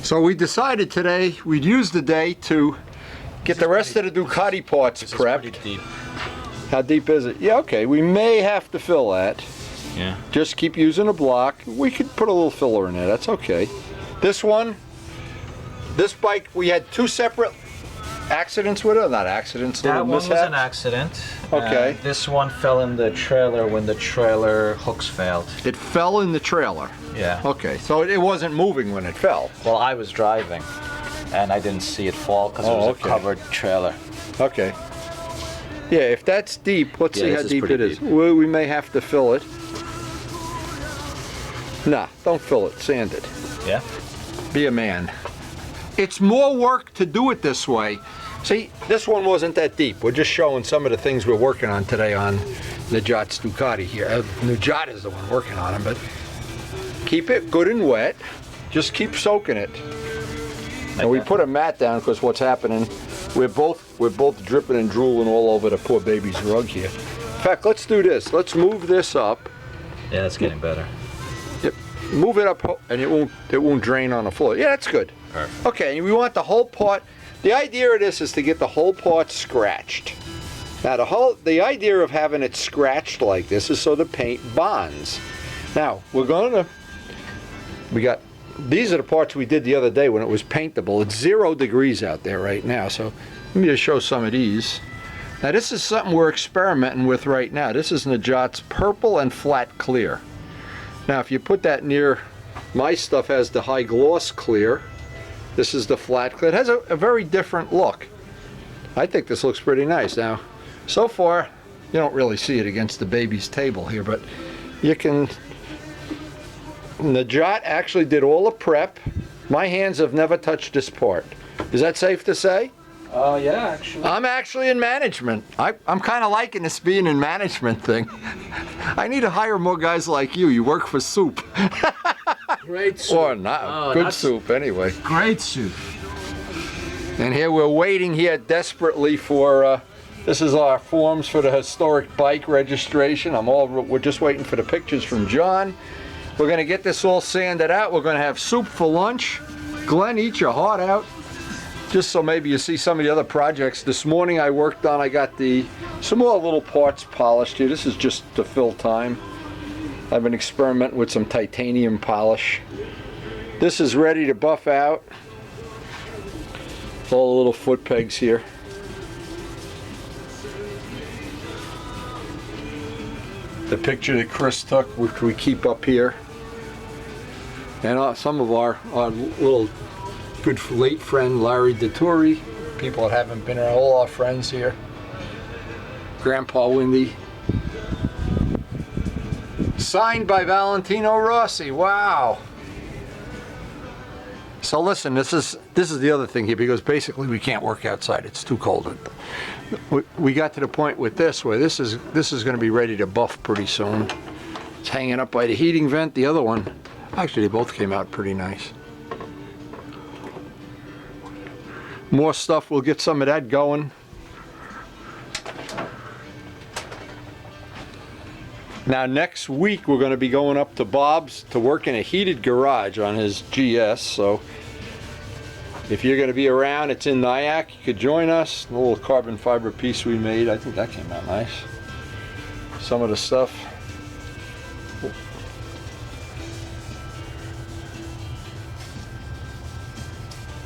So we decided today we'd use the day to get the rest of the Ducati parts prepped. Pretty deep. How deep is it? Yeah, okay, we may have to fill that. Yeah. Just keep using a block. We could put a little filler in there, that's okay. This one, this bike, we had two separate accidents with it, not accidents, That little one was mishaps. an accident. Okay. This one fell in the trailer when the trailer hooks failed. It fell in the trailer. Yeah. Okay, so it wasn't moving when it fell. Well, I was driving, and I didn't see it fall because it Oh, was okay. a covered trailer. Okay. Yeah, if that's deep, let's see Yeah, how this is deep it pretty is. deep. We may have to fill it. Nah, don't fill it, sand it. Yeah. Be a man. It's more work to do it this way. See, this one wasn't that deep. We're just showing some of the things we're working on today on Najat's Ducati here. Najat is the one working on them, but keep it good and wet. Just keep soaking it. And we put a mat down because what's happening, we're both dripping and drooling all over the poor baby's rug here. In fact, let's do this. Let's move this up. Yeah, that's getting better. Yep. Move it up, and it won't drain on the floor. Yeah, that's good. Perfect. Okay, and we want the whole part. The idea of this is to get the whole part scratched. Now the idea of having it scratched like this is so the paint bonds. Now these are the parts we did the other day when it was paintable. It's 0 degrees out there right now, so let me just show some of these. Now this is something we're experimenting with right now. This is Najat's purple and flat clear. Now if you put that near, my stuff has the high gloss clear. This is the flat clear. It has a very different look. I think this looks pretty nice. Now, so far, you don't really see it against the baby's table here, but you can. Najat actually did all the prep. My hands have never touched this part. Is that safe to say? Yeah, actually. I'm actually in management. I'm kind of liking this being in management thing. I need to hire more guys like you. You work for soup. Great soup. Or not. Oh, Good that's- soup, anyway. Great soup. And here we're waiting here desperately for, this is our forms for the historic bike registration. We're just waiting for the pictures from John. We're gonna get this all sanded out. We're gonna have soup for lunch. Glenn, eat your heart out. Just so maybe you see some of the other projects. This morning I worked on, I got some more little parts polished here. This is just to fill time. I've been experimenting with some titanium polish. This is ready to buff out. All the little foot pegs here. The picture that Chris took, which we keep up here. And some of our little good late friend Larry DeTuri, people that haven't been here, all our friends here. Grandpa Windy. Signed by Valentino Rossi. Wow. So listen, this is the other thing here, because basically we can't work outside. It's too cold. We got to the point with this where this is going to be ready to buff pretty soon. It's hanging up by the heating vent. The other one, actually, they both came out pretty nice. More stuff. We'll get some of that going. Now next week we're going to be going up to Bob's to work in a heated garage on his GS, so if you're going to be around, it's in Nyack, you could join us. A little carbon fiber piece we made, I think that came out nice. Some of the stuff.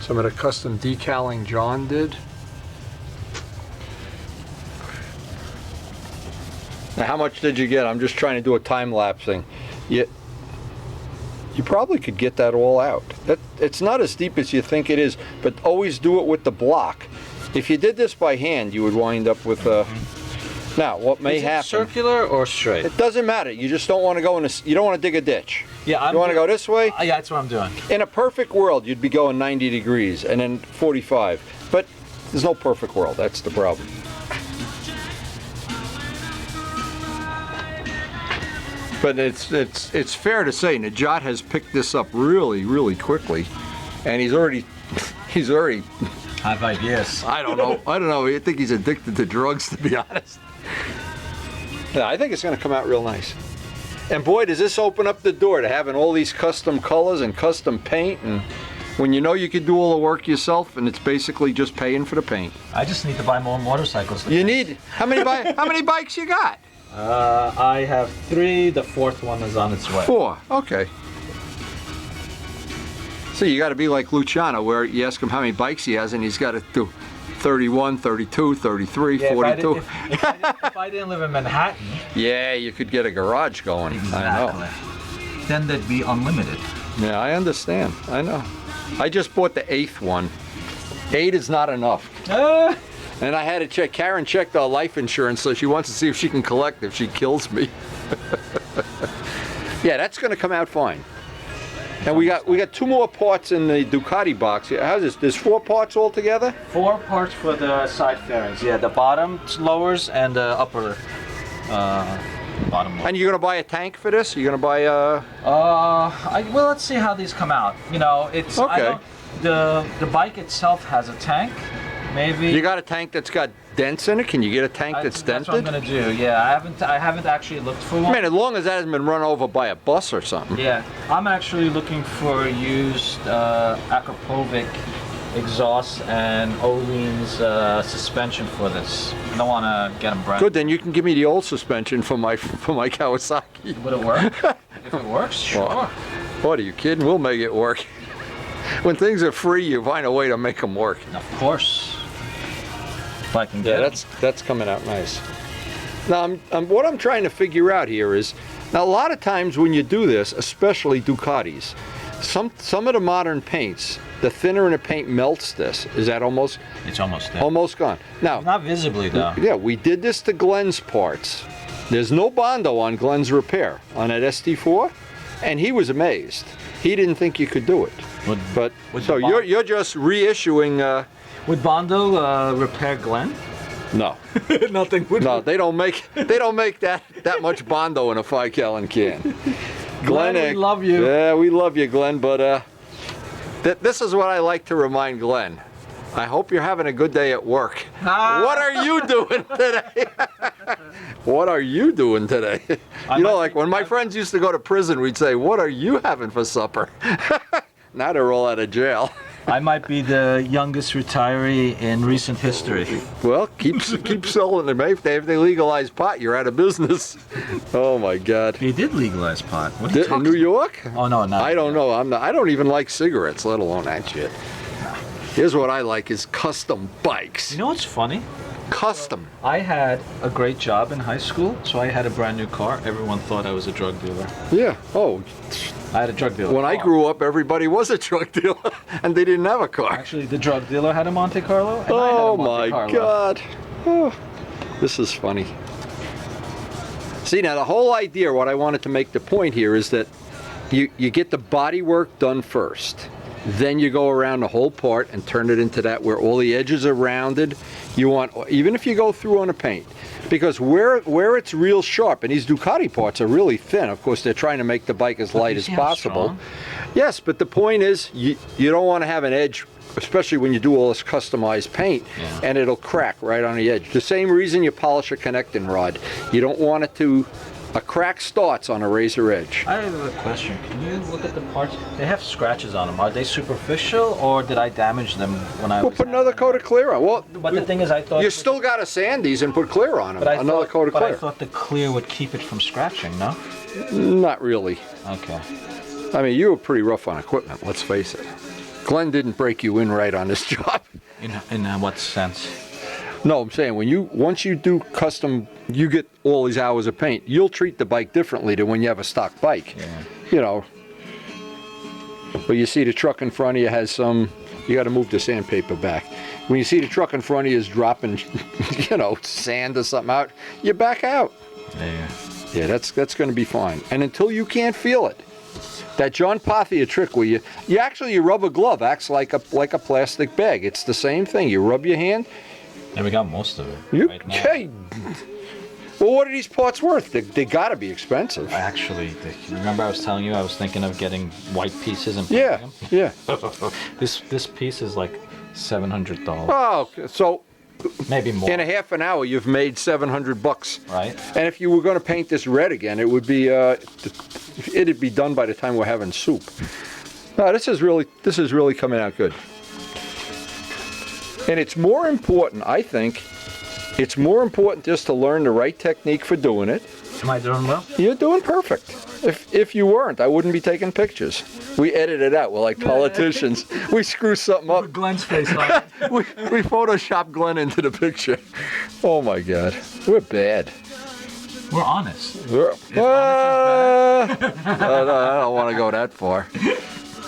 Some of the custom decaling John did. Now, how much did you get? I'm just trying to do a time lapse thing. You probably could get that all out. It's not as deep as you think it is, but always do it with the block. If you did this by hand, you would wind up with a. Now, what may happen? Circular or straight? It doesn't matter. You just don't want to go in. You don't want to dig a ditch. Yeah, you want to go this way? Yeah, that's what I'm doing. In a perfect world, you'd be going 90 degrees and then 45. But there's no perfect world. That's the problem. But it's fair to say Najat has picked this up really, really quickly, and he's already I have ideas. I don't know. I think he's addicted to drugs, to be honest. Yeah, I think it's going to come out real nice. And boy, does this open up the door to having all these custom colors and custom paint, and when you know you could do all the work yourself, and it's basically just paying for the paint. I just need to buy more motorcycles. You need how many how many bikes you got? I have 3. The 4th one is on its way. 4. Okay. So you got to be like Luciano, where you ask him how many bikes he has, and he's got to do 31, 32, 33, Yeah, 42. if I didn't live in Manhattan, Yeah, you could get a garage going. I know. then they'd be unlimited. Yeah, I understand. I know. I just bought the 8th one. 8 is not enough. And I had to check. Karen checked our life insurance, so she wants to see if she can collect if she kills me. Yeah, that's going to come out fine. And we got 2 more parts in the Ducati box. How's this? There's 4 parts altogether? 4 parts for the side fairings. Yeah, the bottom lowers and the upper bottom lower. And you're going to buy a tank for this? You're going to buy a... Well, let's see how these come out. You know, it's Okay. The bike itself has a tank. Maybe You got a tank that's got dents in it? Can you get a tank that's That's what I'm dented? gonna do. Yeah, I haven't actually looked for I one. mean, as long as that hasn't been run over by a bus or something. Yeah, I'm actually looking for used Akrapovic exhaust and Öhlins suspension for this. I don't want to get them brand. Good, then you can give me the old suspension for my Kawasaki. Would it work? If it works, sure. What, are you kidding? We'll make it work. When things are free, you find a way to make them work. Of course. If I can Yeah, get it. that's coming out nice. Now, what I'm trying to figure out here is, now a lot of times when you do this, especially Ducatis, some of the modern paints, the thinner in the paint melts this. Is that almost It's almost there. gone? Now, Not visibly though. yeah, we did this to Glenn's parts. There's no Bondo on Glenn's repair on that ST4, and he was amazed. He didn't think you could do it. But Would so the Bond- you're just reissuing. Would Bondo repair Glenn? No, Nothing would. no, they don't make that much Bondo in a 5-gallon can. Glenn, we love you. Yeah, we love you, Glenn. But this is what I like to remind Glenn. I hope you're having a good day at work. What are you doing today? What are you doing today? You know, like when my friends used to go to prison, we'd say, "What are you having for supper?" Now they're all out of jail. I might be the youngest retiree in recent history. Well, keep selling them. If they legalize pot, you're out of business. Oh my God! They did legalize pot. What are you In talking New York? Oh no, no. I don't know. I don't even like cigarettes, let alone that shit. Here's what I like: is custom bikes. You know what's funny? Custom. I had a great job in high school, so I had a brand new car. Everyone thought I was a drug dealer. Yeah. Oh, I had a drug dealer. when I car. grew up, everybody was a drug dealer, and they didn't have a car. Actually, the drug dealer had a Monte Carlo, and I had Oh a Monte my Carlo. God. Oh, this is funny. See, now the whole idea, what I wanted to make the point here is that you get the body work done first. Then you go around the whole part and turn it into that where all the edges are rounded. You want, even if you go through on a paint, because where it's real sharp, and these Ducati parts are really thin. Of course, they're trying to make the bike as light you as see how possible. strong? Yes, but the point is, you don't want to have an edge, especially when you do all this customized paint, Yeah. and it'll crack right on the edge. The same reason you polish a connecting rod. You don't want it to, a crack starts on a razor edge. I have a question. Can you look at the parts? They have scratches on them. Are they superficial, or did I damage them when I We'll was put another coat of clear on. Well, But the thing is, I thought you still got to sand these and put clear on them. But I Another thought, coat of but I clear. thought the clear would keep it from scratching. No. Not really. Okay. I mean, you were pretty rough on equipment, let's face it. Glenn didn't break you in right on this job. In what sense? No, I'm saying once you do custom, you get all these hours of paint, you'll treat the bike differently than when you have a stock bike. Yeah. You know, but you see the truck in front of you has some, you got to move the sandpaper back. When you see the truck in front of you is dropping, sand or something out, you back out. Yeah. Yeah, that's going to be fine. And until you can't feel it, that John Pathia trick where you rub a glove, acts like a plastic bag. It's the same thing. You rub your hand. And we got most of it. You right now. okay? Well, what are these parts worth? They got to be expensive. Actually, remember I was telling you I was thinking of getting white pieces and Yeah, painting yeah. them? This piece is like $700, Oh, so maybe more. in a half an hour you've made $700. Right? And if you were going to paint this red again, it would be it'd be done by the time we're having soup. No, this is really coming out good. And it's more important, I think, it's more important just to learn the right technique for doing it. Am I doing well? You're doing perfect. If you weren't, I wouldn't be taking pictures. We edit it out. We're like politicians. We screw something up. Glenn's face on it. We Photoshop Glenn into the picture. Oh my God, we're bad. We're honest. I don't want to go that far.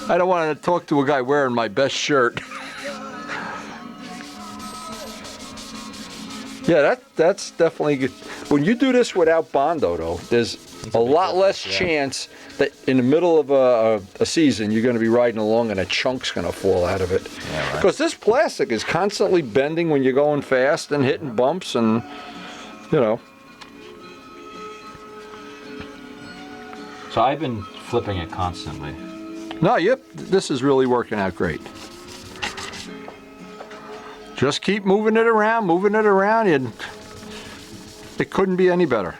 I don't want to talk to a guy wearing my best shirt. Yeah, that's definitely good. When you do this without Bondo, though, there's a lot less chance that in the middle of a season you're going to be riding along and a chunk's going to fall out of it. Yeah, right. Because this plastic is constantly bending when you're going fast and hitting bumps and, you know. So I've been flipping it constantly. No, yep, this is really working out great. Just keep moving it around, and it couldn't be any better.